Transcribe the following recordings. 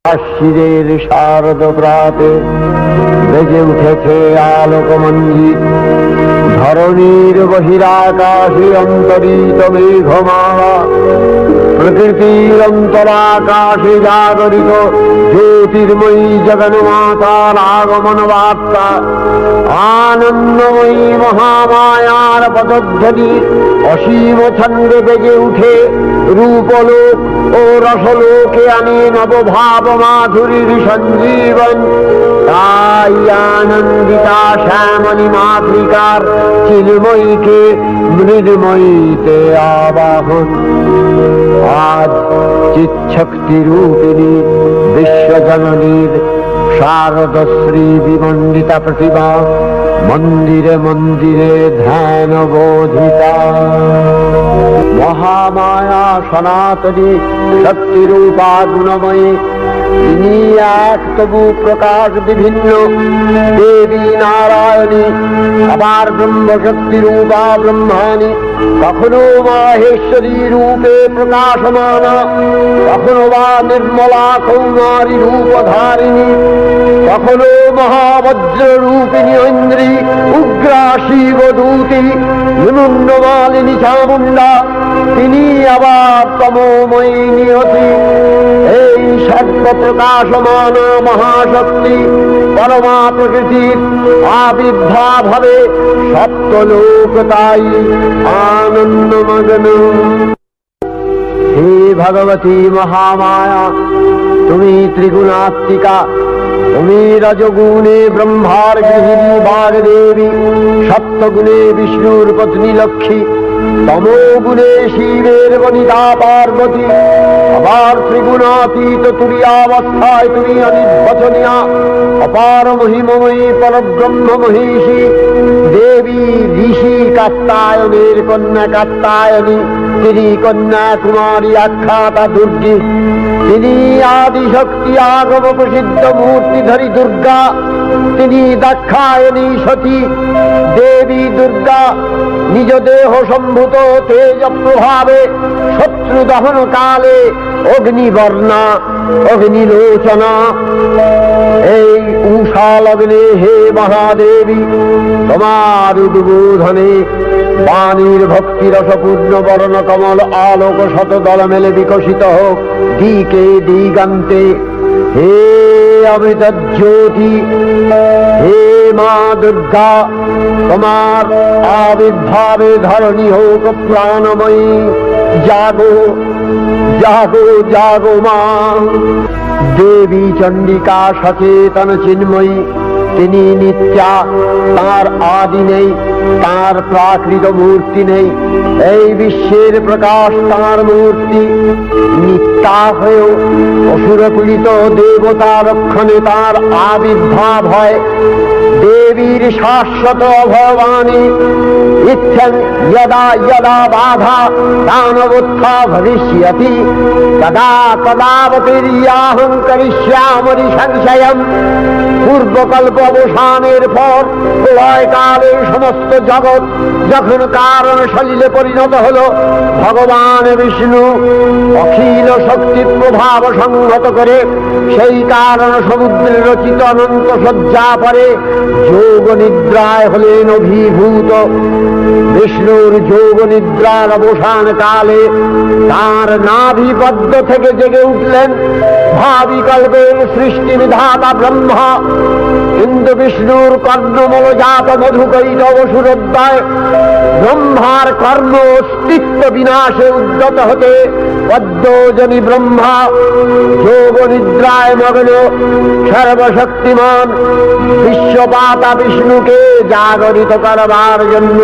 আশ্বিরের শারদ প্রাতে বেজে উঠেছে আলোকমঞ্জিত, ধরণীর বহিরাকাশে অন্তরিত মেঘমালা, প্রকৃতির অন্তরাকাশে জাগরিত জ্যোতির্ময়ী জগন্মাতার আগমন বার্তা, আনন্দময়ী মহামায়ার পদধ্বনি অসীম ছন্দে বেজে উঠে রূপলোক ও রসলোকে আনে নবভাব মাধুরীর সঞ্জীবন। তাই আনন্দিতা শ্যামণী মাতৃকার চিন্ময়ীকে মৃন্ময়ীতে আবাহন। আজ চিৎশক্তি রূপিণী বিশ্বজননীর শারদশ্রী বিমণ্ডিতা প্রতিভা মন্দিরে মন্দিরে ধ্যান বোধিতা। মহামায়া সনাতনী শক্তিরূপা গুণময়ী, তিনি এক তবু প্রকাশ বিভিন্ন দেবী নারায়ণী, আবার ব্রহ্মশক্তি রূপা ব্রহ্মাণী, কখনো মাহেশ্বরী রূপে প্রকাশমানা, কখনো বা নির্মলা কৌমারী রূপধারিণী, কখনো মহাবজ্র রূপিণী ঐন্দ্রী, উগ্রা শিবদূতি, নিমুন্নমালিনী চামুণ্ডা, তিনি আবার তমোময়ী নিয়তি। এই সর্ব প্রকাশমান মহাশক্তি পরমা প্রকৃতির আবির্ভাব হবে সপ্তলোক তাই আনন্দমগ্ন। হে ভগবতী মহামায়া, তুমি ত্রিগুণাত্মিকা, তুমি রজগুণে ব্রহ্মার গৃহিণী বাগদেবী, সপ্তগুণে বিষ্ণুর পত্নী লক্ষ্মী, তমোগুণে শিবের বনিতা পার্বতী, আবার ত্রিগুণাতীত তুরীয়াবস্থায় তুমি অনির্বচনীয়া অপার মহিমময়ী পরব্রহ্ম মহিষী দেবী, ঋষি কাত্যায়নের কন্যা কাত্যায়নী, তিনি কন্যা কুমারী আখ্যাতা দুর্গী, তিনি আদিশক্তি আগম প্রসিদ্ধ মূর্তিধরী দুর্গা, তিনি দাক্ষায়ণী সতী দেবী দুর্গা, নিজ দেহ সম্ভূত তেজ প্রভাবে শত্রু দহন কালে অগ্নিবর্ণা অগ্নিলোচনা। এই উষা লগ্নে হে মহাদেবী, তোমার উদ্বোধনে বাণীর ভক্তিরসপূর্ণ বর্ণ কমল আলোক শত দল মেলে বিকশিত হোক দিকে দিগান্তে। হে অমৃত জ্যোতি, হে মা দুর্গা, তোমার আবির্ভাবে ধরণী হোক প্রাণময়ী। জাগো জাগো জাগো মা। দেবী চণ্ডিকা সচেতন চিন্ময়ী, তিনি নিত্যা, তার আদি নেই, তার প্রাকৃত মূর্তি নেই, এই বিশ্বের প্রকাশ তার মূর্তি। নিত্যা হয়েও অসুরপীড়িত দেবতা রক্ষণে তার আবির্ভাব হয়। দেবীর শাশ্বত ভবানী ইচ্ছন যদা যদা বাধা দানবোত্থা ভবিষ্যতি তদা তদাবতীর্যাহং করিষ্যামি সংশয়ম। পূর্বকল্প অবসানের পর প্রলয়কালে সমস্ত জগৎ যখন কারণ সলিলে পরিণত হল, ভগবান বিষ্ণু অখিল শক্তি প্রভাব সংহত করে সেই কারণ সমুদ্রে রচিত অনন্ত শয্যা পরে যোগ নিদ্রায় হলেন অভিভূত। বিষ্ণুর যোগ নিদ্রার অবসান কালে তার নাভিপদ্ম থেকে জেগে উঠলেন ভাবিকল্পের সৃষ্টি বিধাতা ব্রহ্মা। কিন্তু বিষ্ণুর কর্ণমূলজাত মধুকৈটব সুরোদ্দয় ব্রহ্মার কর্ম অস্তিত্ব বিনাশে উদ্যত হতে পদ্মজনী ব্রহ্মা যোগ নিদ্রায় মগ্ন সর্বশক্তিমান বিশ্বপাতা বিষ্ণুকে জাগরিত করবার জন্য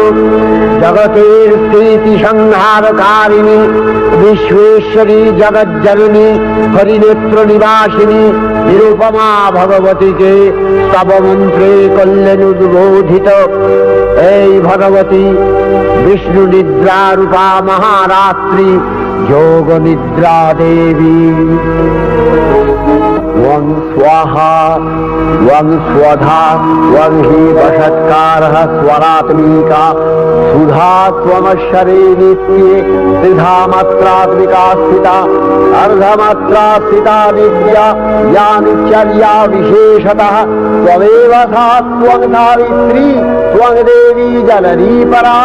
জগতের স্থিতি সংহারকারিণী বিশ্বেশ্বরী জগজ্জননী হরিনেত্র নিবাসিনী নিরুপমা ভগবতীকে স্তবমন্ত্রে করলেন উদ্বোধিত। এই ভগবতী বিষ্ণু নিদ্রারূপা মহারাত্রি যোগ নিদ্রা দেবী। त्वं स्वाहा त्वं स्वधा त्वं हि वषट्कारः स्वरात्मिका सुधा त्वमक्षरे नित्ये त्रिधा मात्रात्मिका स्थिता अर्धमात्रा स्थिता विद्या या निश्चर्या विशेषतः त्वमेव सा त्वं धारित्री त्वं देवी जननी परा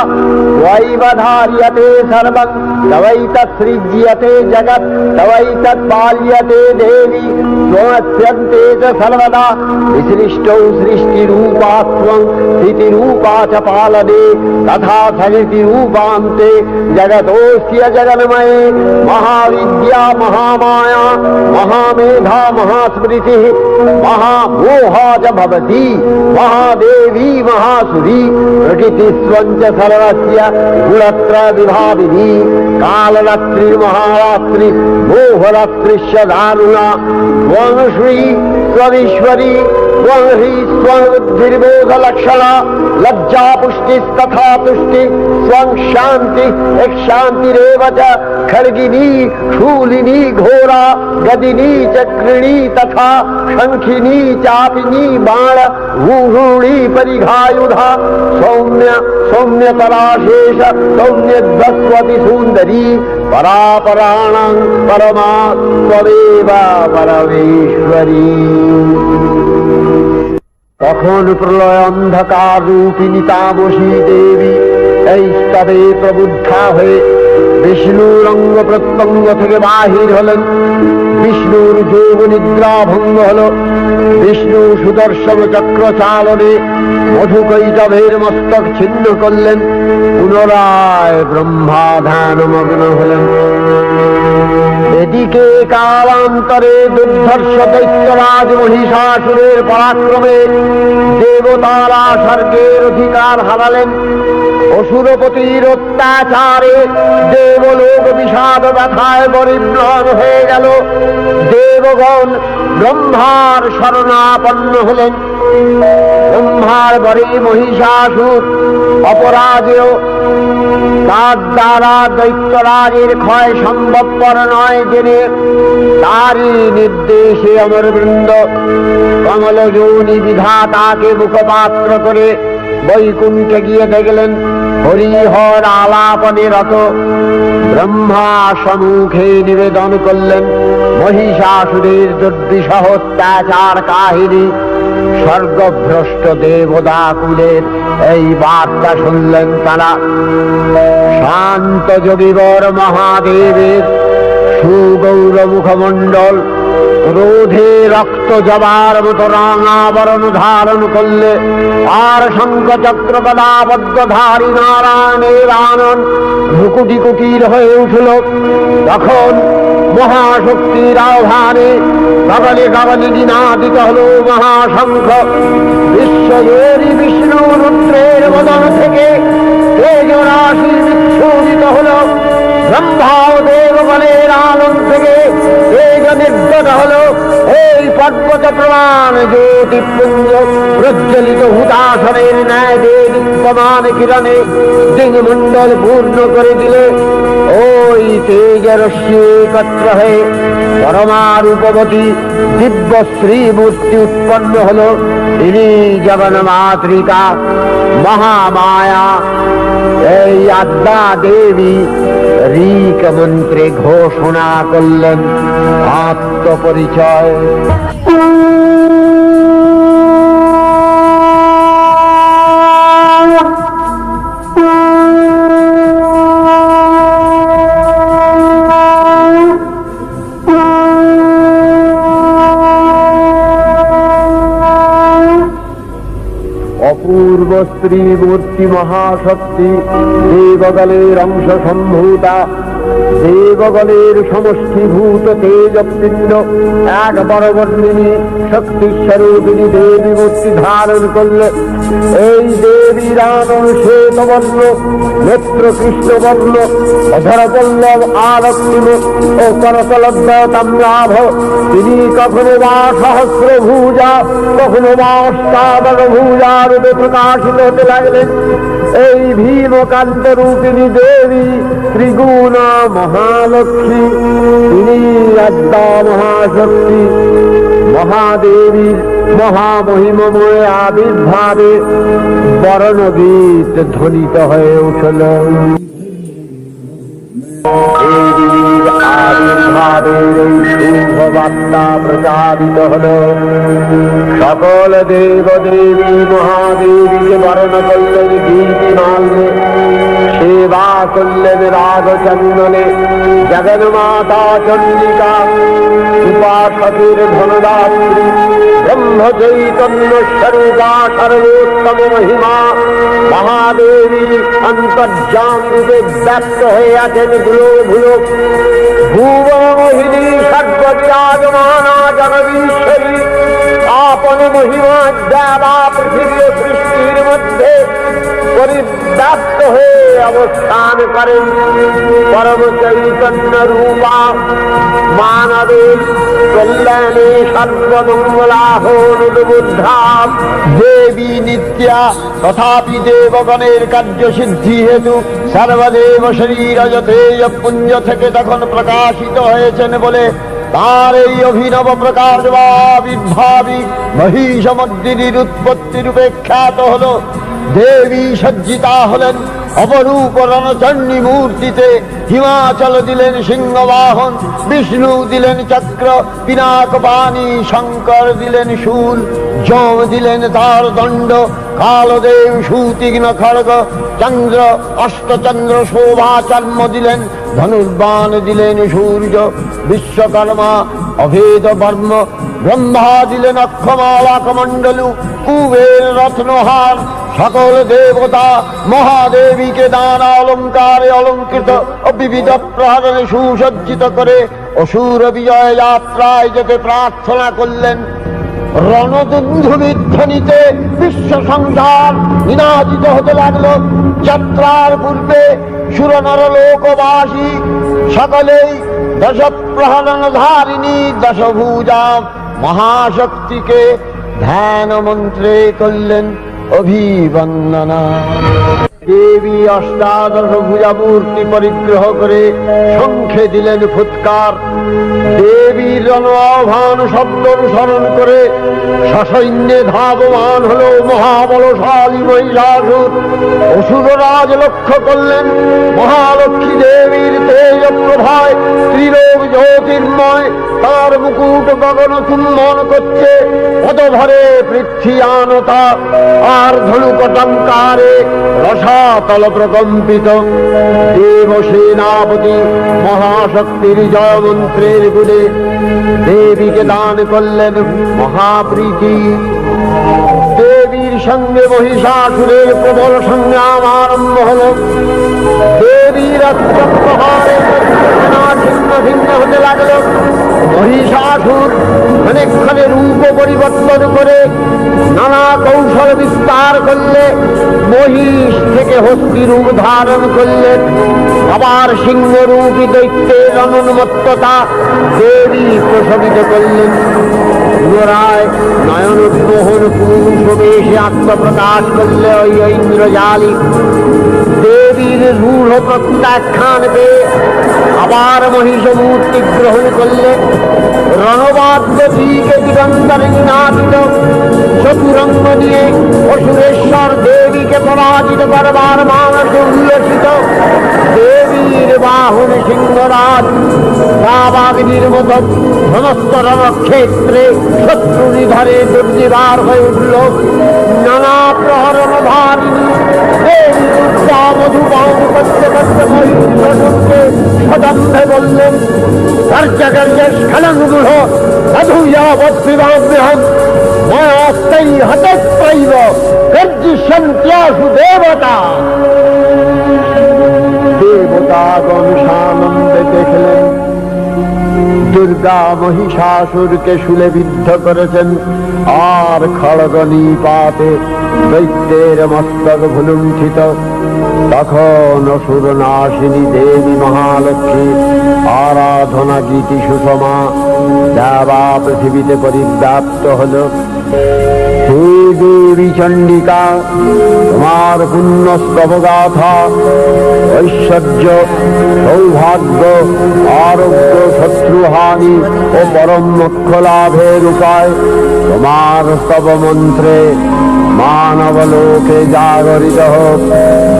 त्वैव धार्यते सर्वं तवैतत्सृज्यते जगत् तवैतत्पाल्यते देवी त्वमस्यन्ते च सर्वदा विसृष्टौ सृष्टिरूपा त्वं स्थितिरूपा च पालने तथा सृष्टिरूपान्ते जगतोऽस्य जगन्मये महाविद्या महामाया महामेधा महास्मृतिः महामोहा च भवति महादेवी महासुरी प्रकृतिस्त्वं च सर्वस्य गुणत्रयविभाविनी कालरात्रिर्महारात्रि मोहरात्रिश्च दारुणा त्वं श्री त्वमीश्वरी त्वं हि स्वं बुद्धिर्बोधलक्षणा लज्जा पुष्टिस्तथा तुष्टि स्वं शान्ति एक शान्तिरेव च खड्गिनी शूलिनी घोरा गदिनी चक्रिणी तथा शंखिनी चापिनी बाण भूषूणी परिघायुधा सौम्य सौम्यतराशेष सौम्यध्वस्वति सुन्दरी परापराणां परमा त्वमेव परमेश्वरी। তখন প্রলয় অন্ধকার রূপিণী তামসী দেবী এই স্তবে প্রবুদ্ধা হয়ে বিষ্ণুর অঙ্গ প্রত্যঙ্গ থেকে বাহির হলেন। বিষ্ণুর যোগ নিদ্রা ভঙ্গ হল। বিষ্ণু সুদর্শন চক্র চালনে মধুকৈটভের মস্তক ছিন্ন করলেন। পুনরায় ব্রহ্মা ধ্যানমগ্ন হলেন। এদিকে কালান্তরে দুর্ধর্ষ দৈত্যরাজ মহিষাসুরের পরাক্রমে দেবতারা স্বর্গের অধিকার হারালেন। অসুরপতির অত্যাচারে দেবলোক বিষাদ ব্যথায় পরিম্লান হয়ে গেল। দেবগণ ব্রহ্মার শরণাপন্ন হলেন। ব্রহ্মার বরে মহিষাসুর অপরাজেয়, তার দ্বারা দৈত্যরাজের ক্ষয় সম্ভবপর নয় জেনে তারই নির্দেশে অমরবৃন্দ কমলযোনি বিধাতাকে মুখপাত্র করে বৈকুণ্ঠে গিয়ে দেখলেন হরিহর আলাপনে রত। ব্রহ্মা সম্মুখে নিবেদন করলেন মহিষাসুরের দুর্বিষহ অত্যাচার কাহিনী। স্বর্গভ্রষ্ট দেবদাকুলের এই বার্তা শুনলেন তারা। শান্ত যোগীবর মহাদেবের সুগৌর মুখমণ্ডল ক্রোধে রক্ত জবার মতো রাঙাবরণ ধারণ করলে আর শঙ্খ চক্র গদাবদ্ধধারী নারায়ণের আনন ভুকুটি কুটির হয়ে উঠল। তখন মহাশক্তির আহ্বানে গগনে গগনে দিনাদিত হল মহাশঙ্খ। বিশ্বজোরী বিষ্ণু রুদ্রের বদন থেকে তেজরাশি বিচ্ছুরিত হল। ব্রহ্মা ও দেবগণের আনন থেকে তেজ নির্গত হল। এই পর্বত প্রমাণ জ্যোতিপুঞ্জ প্রজ্বলিত হুতাসনের ন্যায় দেদীপ্যমান কিরণে দিগমণ্ডল পূর্ণ করে দিলে ওই তেজরশ্মি একত্র হয়ে পরমারূপবতী দিব্য শ্রীমূর্তি উৎপন্ন হল। ইনি জগন্মাতৃকা মহামায়া। এই আদ্যা দেবী ঋক মন্ত্রে ঘোষণা করলেন আত্মপরিচয়। অপূর্ব স্ত্রী মূর্তি মহাশক্তি দেবগণের অংশ সম্ভূতা। দেবগণের সমষ্টিভূত তেজপিণ্ড এক বরবর্ণিনী শক্তিস্বরূপিণী দেবী মূর্তি ধারণ করলে এই দেবীর আনন শ্বেতবর্ণ, নেত্র কৃষ্ণবর্ণ, অধরপল্লব আরক্তিম ও করতলব্ধ তাম্রাভ। তিনি কখনো বা সহস্রভুজা কখনো বা অষ্টাদশভুজা রূপে প্রকাশিত হতে লাগলেন। এই ভীমকান্ত রূপিণী দেবী ত্রিগুণা মহালক্ষ্মী, তিনি আদ্যা মহাশক্তি মহাদেবীর মহামহিমময় আবির্ভাবে বরণগীত ধ্বনিত হয়ে উঠল। দেবীর আবির্ভাবের এই শুভ বার্তা প্রচারিত হল। সকল দেব দেবী মহাদেবীকে বরণ করলেন গীতিমাল্যে, সেবা করলেন রাগচন্দনে। জগন্মাতা চন্ডিকা, উপাসকের ধনদাত্রী, ব্রহ্ম চৈতন্য স্বরূপা সর্বোত্তম মহিমা মহাদেবী অন্তর্যাম রূপে ব্যক্ত হয়ে আছেন ভুলো ভুলো। ভুবন মোহিনী সর্ববিরাজমানা জগদীশ্বরী আপন মহিমা দেবা পৃথিবী সৃষ্টির মধ্যে পরিব্যাপ্ত হয়ে অবস্থান করেন। পরম চৈতন্য রূপা মানবের কল্যাণে সর্বমঙ্গলাহনুদ্বুদ্ধা দেবী নিত্যা। তথাপি দেবগণের কার্য সিদ্ধি হেতু সর্বদেব শরীর যথেয় পুঞ্জ থেকে তখন প্রকাশিত হয়েছেন বলে তার এই অভিনব প্রকাশ বা আবির্ভাবী মহিষমর্দিনীর উৎপত্তি রূপে খ্যাত হল। দেবী সজ্জিতা হলেন অপরূপ রণচণ্ডী মূর্তিতে। হিমাচল দিলেন সিংহবাহন, বিষ্ণু দিলেন চক্র পিনাক পানি, শঙ্কর দিলেন শূল, যম দিলেন তার দণ্ড, কালদেব সুতীক্ষ্ণ খড়গ, চন্দ্র অষ্টচন্দ্র শোভা চর্ম দিলেন, ধনুর্বাণ দিলেন সূর্য, বিশ্বকর্মা অভেদ বর্ম, ব্রহ্মা দিলেন অক্ষমালা কমণ্ডলু, কুবের রত্নহার। সকল দেবতা মহাদেবীকে নানা অলঙ্কারে অলঙ্কৃত ও বিবিধ প্রহরণে সুসজ্জিত করে অসুর বিজয় যাত্রায় যেতে প্রার্থনা করলেন। রণদুন্ধুবির ধ্বনিতে বিশ্ব সংসার নিনাদিত হতে লাগল। যাত্রার পূর্বে সুরনর লোকবাসী সকলেই দশ প্রহরণ ধারিণী দশভুজা মহাশক্তিকে ধ্যান মন্ত্রে করলেন অভিবন্দনা। দেবী অষ্টাদশ ভুজা মূর্তি পরিগ্রহ করে শঙ্খে দিলেন ফুৎকার। দেবীর আহ্বান শব্দ অনুসরণ করে সসৈন্যে ধাবমান হল মহাবলশালী মহিষাসুর। অসুররাজ লক্ষ্য করলেন মহালক্ষ্মী দেবীর তেজ প্রভায় ত্রিলোক জ্যোতির্ময়, তার মুকুট গগন চুম্বন করছে, পদভরে পৃথ্বীয়ানতা আর ধনুকটঙ্কারে রসাতল প্রকম্পিত। দেব সেনাপতি মহাশক্তির জয় মন্ত্রের গুণে দেবীকে দান করলেন মহাপ্রীতি। দেবীর সঙ্গে মহিষাসুরের প্রবল সংগ্রাম আরম্ভ হল। দেবীর অস্ত্রপ্রহারে ছিন্ন ভিন্ন হতে লাগল। মহিষাসুর অনেকক্ষণে রূপ পরিবর্তন করে নানা কৌশল বিস্তার করলে মহিষ থেকে হস্তি রূপ ধারণ করলেন। আবার সিংহরূপী দৈত্যের অনুন্মত্ততা দেবী প্রশমিত করলেন। পুনরায় নয়ন বিমোহন পুরুষ বেশে আত্মপ্রকাশ করলে ওই ইন্দ্রজালী। দেবীর রূঢ় প্রত্যাখ্যান পেয়ে আবার মহিষ মূর্তি গ্রহণ করলে রণবাদ্য দিকে দিগন্তরে নিনাদিত চতুরঙ্গ নিয়ে অসুরেশ্বর দেবীকে পরাজিত করবার মানস উল্লসিত। দেবীর বাহন সিংহরাজ রাবাগ্নির মত সমস্ত রণক্ষেত্রে শত্রু নিধরে দুর্নিবার হয়ে উঠল। নানা প্রহরণ ধারিণী দেবী মধুপান করতে করতে মহিষকে সদম্ভে বললেন, কার্যকার্যের স্খলনগুলো সাধুয়াবৎবিবাহ্যহম মায়াস্তাই হতপ্রৈব গর্জিষ্যন্ত্যাসু দেবতা। দেবতাগণ সানন্দে দেখলেন দুর্গা মহিষাসুরকে শুলে বিদ্ধ করেছেন, আর খড়গ নিপাতে দৈত্যের মস্তক ভুলুণ্ঠিত। তখন অসুর নাশিনী দেবী মহালক্ষ্মী আরাধনা গীতি সুষমা দেবা পৃথিবীতে পরিব্যাপ্ত হল। দেবী চণ্ডিকা, তোমার পুণ্যস্তব গাথা ঐশ্বর্য, সৌভাগ্য, আরোগ্য, শত্রুহানি ও পরম মোক্ষ লাভের উপায় তোমার স্তব মন্ত্রে মানবলোকে জাগরিত হোক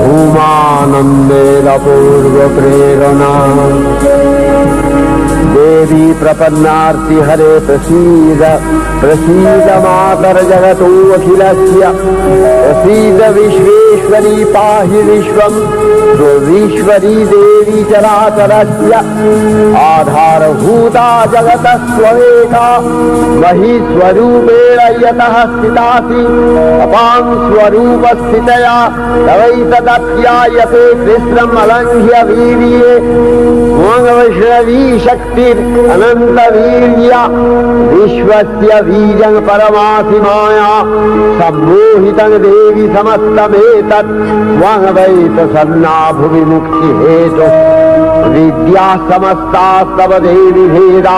ভূমানন্দের অপূর্ব প্রেরণা। देवी प्रपन्नार्ति हरे प्रसीद प्रसीद मातर जगतो अखिलस्य प्रसीद विश्वेश्वरी पाहि विश्वं विश्वरी देवी चराचरस्य आधारभूता जगतस्त्वमेका महीस्वरूपेण यतः स्थितासि अपां स्वरूपस्थितया तवैतदप्यायते कृष्णम् अलङ्घ्य वीर्ये वैष्णवी शक्ति अनंत वीर्य विश्वस्य वीर्यं परमासि माया सम्मोहितं देवी समस्तमेतत् त्वं वै प्रसन्ना भुवि मुक्ति हेतु विद्या समस्तास्तव देवी भेदा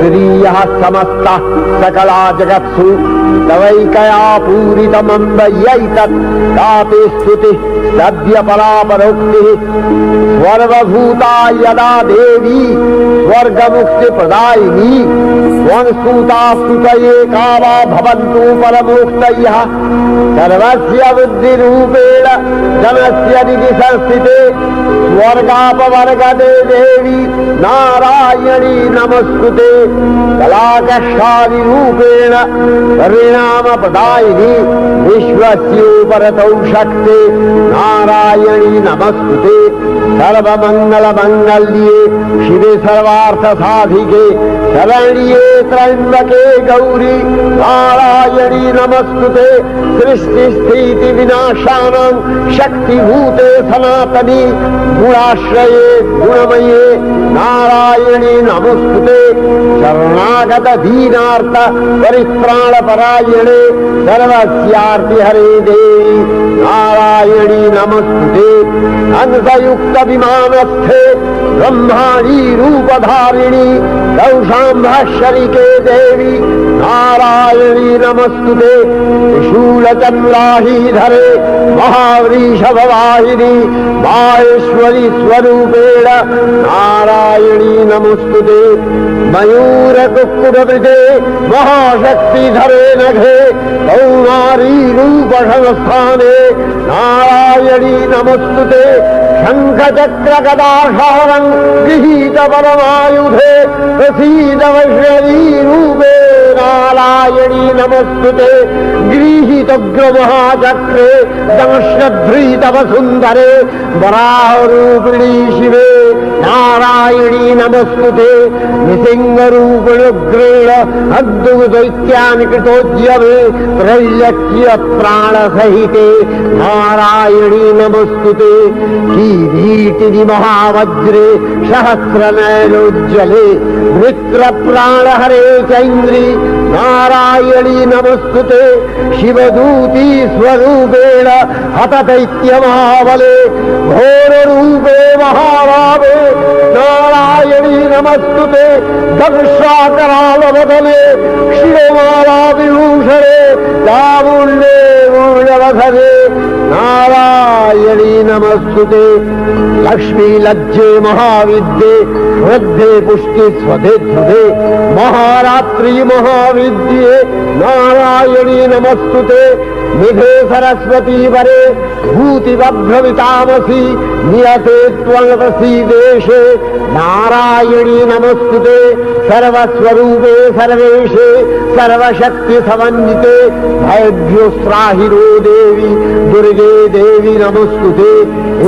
श्रियः समस्ता सकला जगत्सु तवैकया पूरितमम्बयैतत् ताते स्तुतिः सद्य परापरोक्तिः सर्वभूता यदा देवी स्वर्गमुक्ति प्रदायिनी त्वं स्तुता स्तुतये का वा भवन्तु परमोक्तयः सर्वस्य बुद्धिरूपेण जनस्य निधि संस्थिते स्वर्गापवर्गदे देवी नारायणी नमस्कुते कलाकक्षादिरूपेण परिणामप्रदायिनी विश्वस्योपरतौ शक्ते नारायणी नमस्कुते सर्वमङ्गलमङ्गल्ये शिवे सर्वार्थसाधिके शरण्ये त्र्यम्बके गौरी नारायणी नमस्कुते सृष्टिस्थितिविनाशानां शक्तिभूते सनातनी गुणाश्रये गुणमये नारायणी नमस्कुते शरणागत दीनार्थ परित्राणपरायणे सर्वस्यार्ति हरे देवी नारायणी नमस्कुते अंशयुक्त विमानस्थे ब्रह्माणी रूपधारिणी कौशाम्भशरिके देवी नारायणी नमस्कुते शूलचन्द्राहीधरे महावृषभवाहिनी माहेश्वरी स्वरूपेण नारायणी नमस्कुते मयूरकुक्कुटवृते महाशक्तिधरे नघे कौमारी रूपसंस्थाने नारायणी नमस्कुते शङ्खचक्रगदाधारं गृहीत परमायुधे प्रसीद वैष्णवी रूपे नारायणी नमस्कुते गृहीतोग्रमहाचक्रे दंश्रध्रीतवसुन्दरे वराहरूपिणी शिवे नारायणी नमस्कुते निसिंहरूपिणुग्रेण अद्भुतदैत्यानि कृतोद्यमे त्रैलक्ष्य प्राणसहिते नारायणी नमस्कुते किरीटिनि महावज्रे सहस्रनयनोज्ज्वले मित्रप्राणहरे चैन्द्री नारायणी नमस्कुते शिवदूती स्वरूपेण हतदैत्यमहाबले घोररूपे महाभावे नारायणी नमस्कुते दंशाकरालबदले शिवमाला विभूषणे चामुण्डे मूलवधरे नारायणी नमस्कुते लक्ष्मी लज्जे महाविद्ये वृद्धे पुष्टि स्वधे ध्रुवे महारात्रि महाविद्ये नारायणी नमस्कुते निधे सरस्वती वरे भूतिवभ्रमितामसि नियते त्वंप्रसीदेशे नारायणी नमस्कुते सर्वस्वरूपे सर्वेशे सर्वशक्ति समन्विते भयभ्योस्त्राहिरो देवी दुर्गे देवी नमस्कुते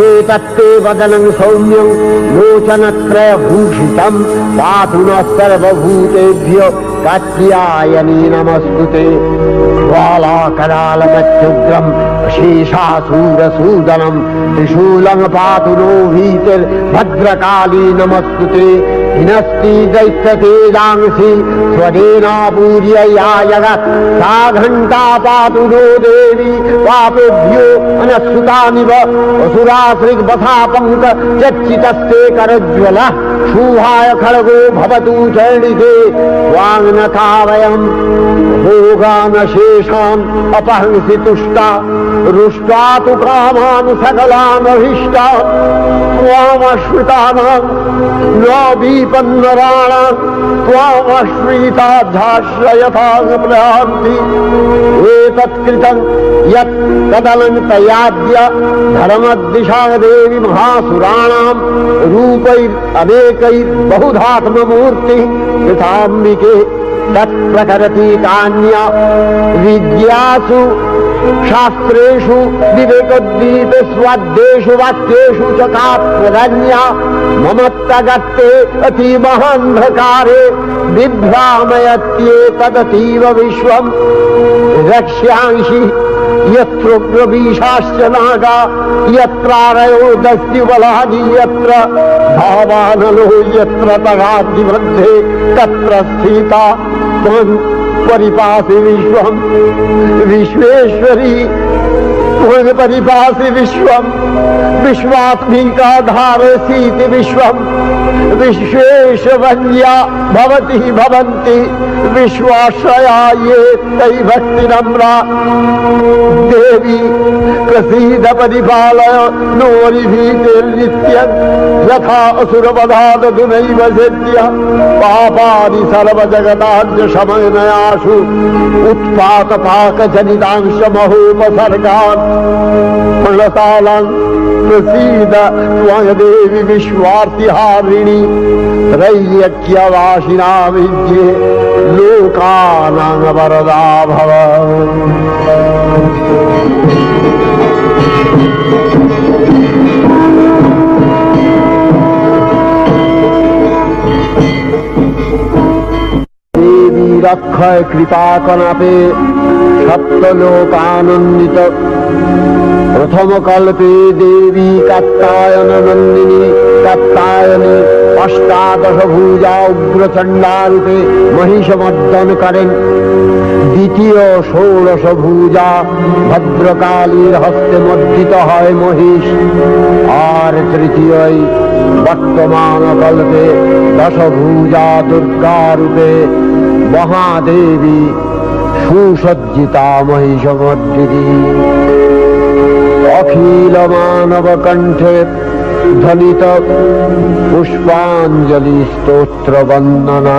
एतत्ते वदनं सौम्यं लोचनत्रयभूषितं पातु नः सर्वभूतेभ्यो कात्यायनी नमस्कुते ज्वालाकरालमत्युग्रं शेषासूरसूदनं त्रिशूलं पातु नो भीतिर्भद्रकाली नमस्कुते हिनस्ति दैत्यतेजांसि स्वदेनापूर्यया जगत् सा घण्टा पातु नो देवी पापेभ्यो अनस्सुतानिव असुराश्रिग्वथा पङ्क चच्चितस्ते करज्वलः शूभाय खड्गो भवतु चर्णिते स्वाङ्नका वयम् भोगानशेषान् अपहंसि तुष्टा रुष्टा तु कामान् सकलानभीष्टान् त्वामश्रितानां न विपन्नराणां त्वामश्रिताध्याश्रयतां प्रयान्ति एतत्कृतं यत् तदलङ्कयाद्य धर्मद्दिशा देवी महासुराणां रूपैरनेकैर्बहुधात्ममूर्तिः कृताम्बिके तत्प्रकरति कान्या विद्यासु शास्त्रेषु विवेकोद्दीप स्वाद्येषु वाक्येषु च का प्रदन्या ममत्तगत्ते अतिमहान्धकारे बिभ्रामयत्येतदतीव विश्वम् रक्ष्यांसि यत्रोग्रवीशाश्च नागा यत्रारयो दस्युबलानि यत्र भावानलो यत्र तगाद्दिवृद्धे तत्र स्थिता त्वं परिपासि विश्वम् विश्वेश्वरी त्वं परिपासि विश्वम् विश्वात्मिका धारसीति विश्वम् विश्वेशवन्या भवति भवन्ति विश्वाश्रया ये तै भक्तिनम्रा देवी प्रसीद परिपालय नोरिभीतिर्नित्यं यथा असुरवधादधुनैव सिद्ध्य पापानि सर्वजगताद्य शमनयासु उत्पातपाकजनितांश महोपसर्गान् प्रणतालान् प्रसीद त्वं देवी विश्वार्तिहारिणी त्रैलोक्यवासिना विद्ये लोकानां वरदा भव। देवी रक्षय कृपा कनापे सप्तलोकानंदित प्रथम कल्पे देवी कात्यायन नंदिनी कात्यायने अष्टादश भुजा उग्रचंडा रूपे महिषमर्दन करें द्वितीय षोडश भुजा भद्रकालीर हस्ते मर्दित है महिष और तृतीय वर्तमान कल्पे दश भुजा दुर्गा रूपे महादेवी सुसज्जिता महिषमर्दिनी अखिल मानव कंठे ध्वनित पुष्पांजलि स्तोत्र वंदना।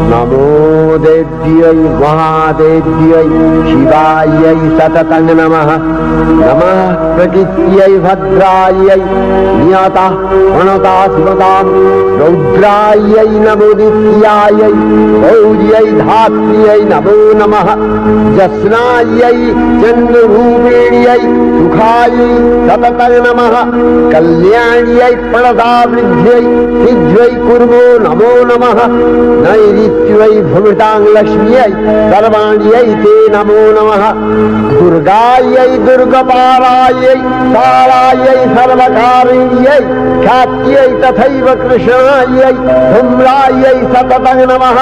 नमो देव्यै महादेव्यै शिवायै सततं नमः। नमः प्रकृत्यै भद्रायै नियता प्रणता स्मतां रौद्रायै नमो नित्यायै गौर्यै धात्र्यै नमो नमः। जस्नायै चन्द्ररूपिण्यै सुखायै सततं नमः। कल्याण्यै प्रणतावृद्ध्यै सिद्ध्यै कुर्मो नमो नमः। नैऋत्यै भृतां लक्ष्म्यै सर्वाण्यै ते नमो नमः। दुर्गायै दुर्गपारायै तारायै सर्वकारिण्यै ख्यात्यै तथैव कृष्णायै धूम्रायै सततं नमः।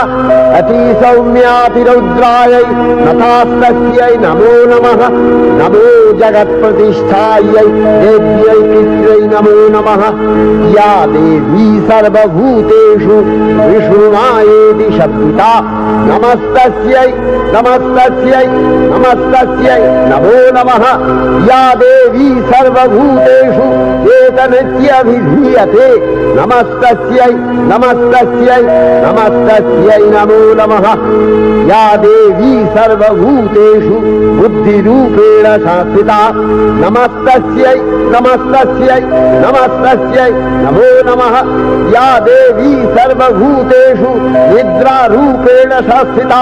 अतिसौम्यातिरौद्रायै नतास्तस्यै नमो नमः। नमो जगत्प्रतिष्ठायै देव्यै पित्रै नमो नमः। या देवी सर्वभूतेषु विष्णुमायेति शब्दिता नमस्तस्यै नमस्तस्यै नमस्तस्यै नमो नमः। या देवी सर्वभूतेषु एतनित्यभिधीयते नमस्तस्यै नमस्तस्यै नमस्तस्यै नमो नमः। या देवी सर्वभूतेषु बुद्धिरूपेण संस्थिता नमस्तस्यै नमस्तस्यै नमस्तस्यै नमो नमः। या देवी सर्वभूतेषु निद्रारूपेण संस्थिता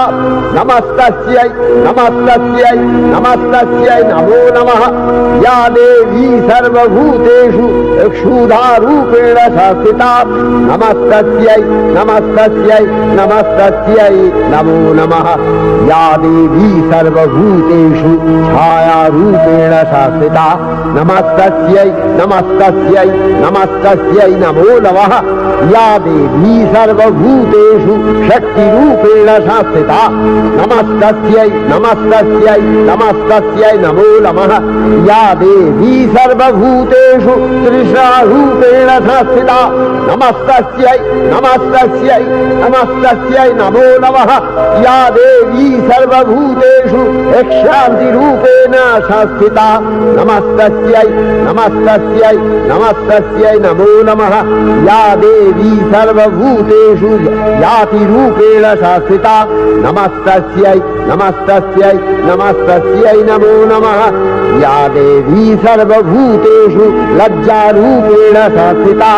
नमस्तस्यै नमस्तस्यै नमस्तस्यै नमो नमः या देवी सर्वभूतेषु क्षुधारूपेण संस्थिता नमस्तस्यै नमस्तस्यै नमस्तस्यै नमो नमः या देवी सर्वभूतेषु छायारूपेण संस्थिता नमस्तस्यै नमस्तस्यै नमस्तस्यै नमो नमः या देवी सर्वभूतेषु शक्तिरूपेण संस्थिता नमस्तस्यै नमस्तस्यै नमस्तस्यै नमो नमः या देवी सर्वभूतेषु तृष्णारूपेण संस्थिता नमस्तस्यै नमस्तस्यै नमस्तस्यै नमो नमः या देवी सर्वभूतेषु शान्तिरूपेण संस्थिता नमस्तस्यै नमस्तस्यै नमस्तस्यै नमो नमः या देवी सर्वभूतेषु यातिरूपेण संस्थिता नमस्तस्यै नमस्तस्यै नमस्तस्यै नमो नमः या देवी सर्वभूतेषु लज्जारूपेण संस्थिता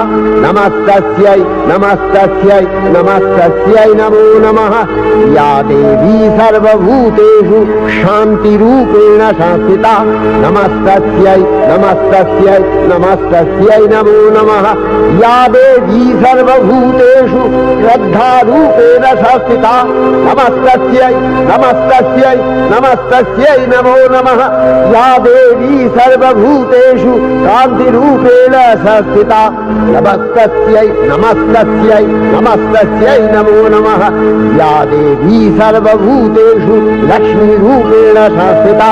नमस्तस्यै नमस्तस्यै नमस्तस्यै नमो नमः या देवी सर्वभूतेषु शान्तिरूपेण संस्थिता नमस्तस्यै नमस्तस्यै नमस्तस्यै नमो नमः या देवी सर्वभूतेषु श्रद्धारूपेण संस्थिता नमस्तस्यै नमस्तस्यै नमस्तस्यै नमो नमः या देवी सर्वभूतेषु कान्तिरूपेण संस्थिता नमस्तस्यै नमस्तस्यै नमस्तस्यै नमो नमः या देवी सर्वभूतेषु लक्ष्मीरूपेण संस्थिता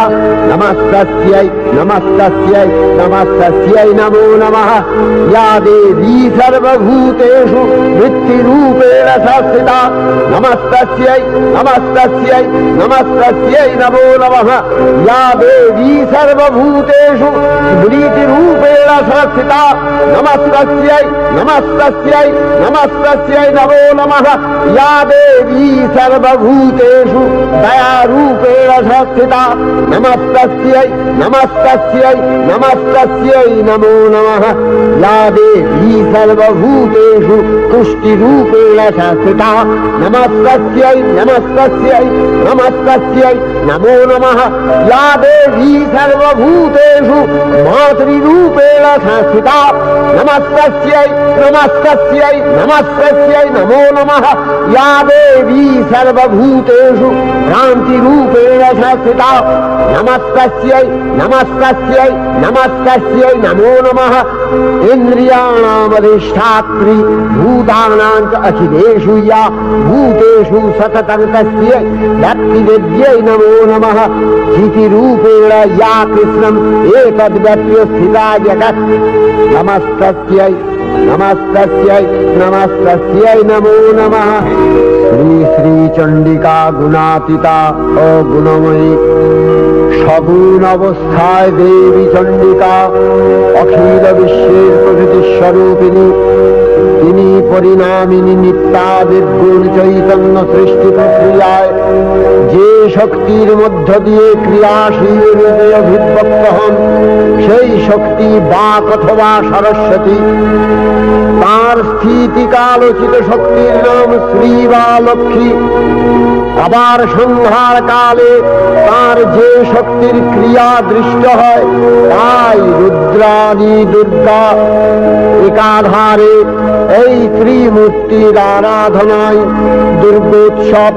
नमस्तस्यै नमस्तस्यै नमस्तस्यै नमो नमः या देवी सर्वभूतेषु वृत्तिरूपेण संस्थिता नमस्तस्यै नमस्तस्यै नमस्तस्यै नमो नमः या देवी सर्वभूतेषु स्मृतिरूपेण संस्थिता नमस्तस्यै नमस्तस्यै नमस्तस्यै नमो नमः या देवी सर्वभूतेषु दयारूपेण संस्थिता नमस्तस्यै नमस्तस्यै नमस्तस्यै नमो नमः या देवी सर्वभूतेषु तुष्टिरूपेण संस्थिता नमस्तस्यै नमस्तस्यै नमस्तस्यै नमो नमः या देवी सर्वभूतेषु मातृरूपेण संस्थिता नमस्तस्यै नमस्तस्यै नमस्तस्यै नमो नमः या देवी सर्वभूतेषु भ्रान्तिरूपेण संस्थिता नमस्तस्यै नमस्तस्यै नमस्तस्यै नमो नमः इन्द्रियाणामधिष्ठात्री भूतानां च अखिलेषु या भूतेषु सततं तस्यै भक्तिविद्यै नमो नमः चितिरूपेण या कृष्णम् एतद्व्यप्य स्थिता जगत् नमस्तस्यै नमस्तस्यै नमस्तस्यै नमो नमः श्री श्री चंडिका गुणातीता अगुणमयी सगुण अवस्थाय देवी चंडिका अखिल विश्वेर प्रकृति स्वरूपिणी তিনি পরিণামিনী নিত্যা নির্গুণ চৈতন্য সৃষ্টি প্রক্রিয়ায় যে শক্তির মধ্য দিয়ে ক্রিয়াশীল রূপে অভিব্যক্ত হন সেই শক্তি বাক অথবা সরস্বতী তার স্থিতিকালোচিত শক্তির নাম শ্রী বা লক্ষ্মী আবার সংহার কালে তার যে শক্তির ক্রিয়া দৃষ্ট হয় তাই রুদ্রাণী দুর্গা একাধারে এই ত্রিমূর্তির আরাধনায় দুর্গোৎসব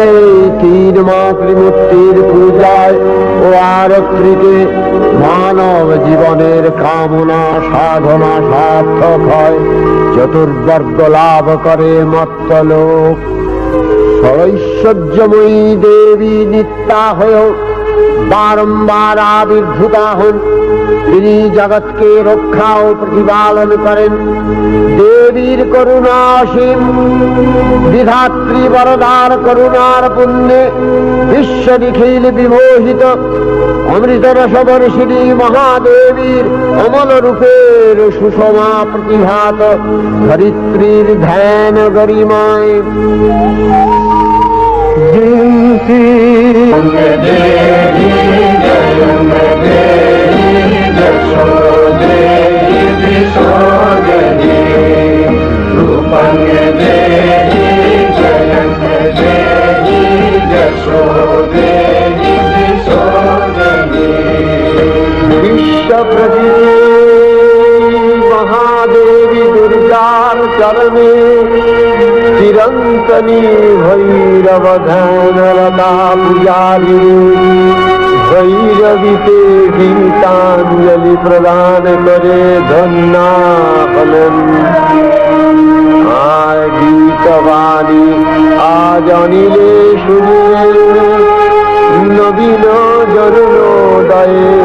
এই তিন মাতৃমূর্তির পূজায় ও আরতিতে মানব জীবনের কামনা সাধনা সার্থক হয় চতুর্বর্গ লাভ করে মত্তলোক ঐশ্বর্যময়ী দেবী নিত্যা হয়েও বারম্বার আবির্ভূতা হন তিনি জগৎকে রক্ষা ও প্রতিপালন করেন দেবীর করুণা অসীম বিধাত্রী বরদার করুণার পুণ্যে বিশ্ব নিখিল বিমোহিত অমৃত রসবর্ষিণী মহাদেবীর অমল রূপের সুষমা প্রতিভাত ধরিত্রীর ধ্যান গরিমায় रूपंग देवी जयंत देवी প্রকৃতি মহাদেবী দুর্গার চরণে চিরন্তনী ভৈরব ধ্যানরতা পূজারি ভৈরবীতে গীতাঞ্জলি প্রদান করে ধন্যা হলেন। আর গীতবাণী আজ অনিলে শুনিলেন নবীন জরুরোদয়ে